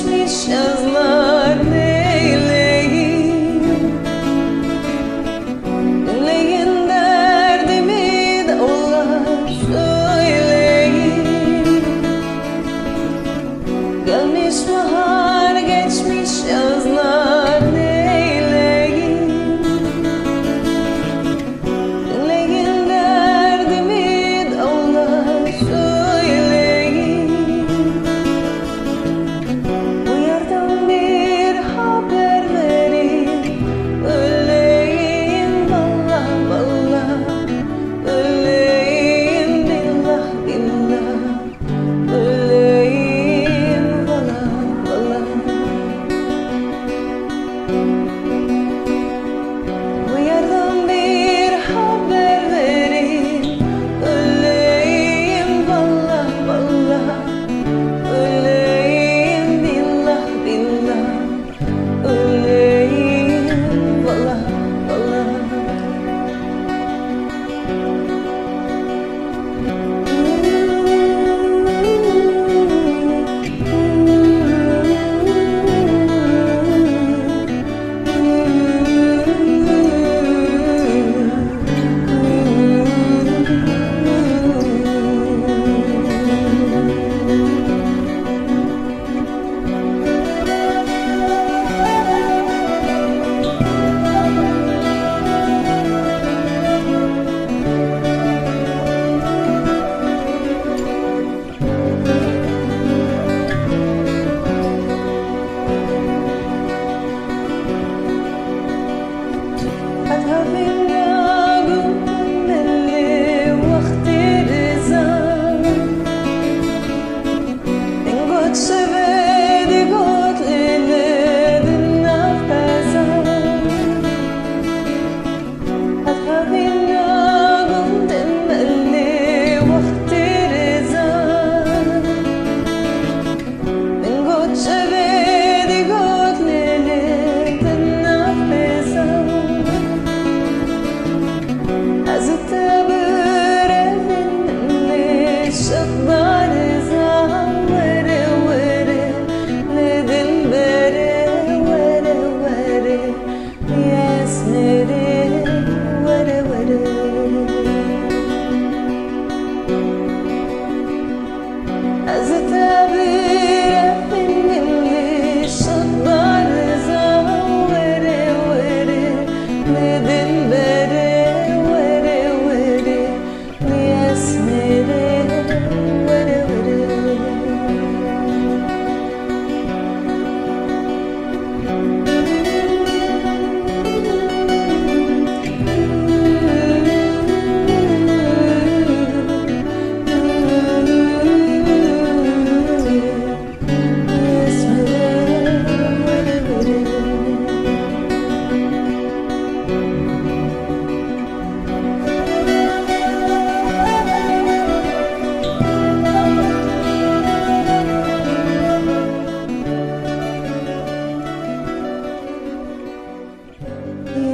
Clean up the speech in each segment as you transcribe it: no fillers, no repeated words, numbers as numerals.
geçmiş yazlar neyleyim? Dinleyin derdimi de ola söyleyeyim. Gelmiş bahar geçmiş yazlar neyleyim? Dinleyin derdimi de ola söyleyeyim. Bu yerden bir haber verin, öleyim vallah vallah, öleyim billah billah, öleyim vallah vallah. Bu yerden bir haber verin, öleyim vallah vallah, öleyim billah billah, öleyim vallah vallah.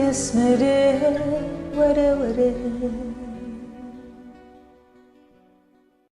Esmere, vere vere.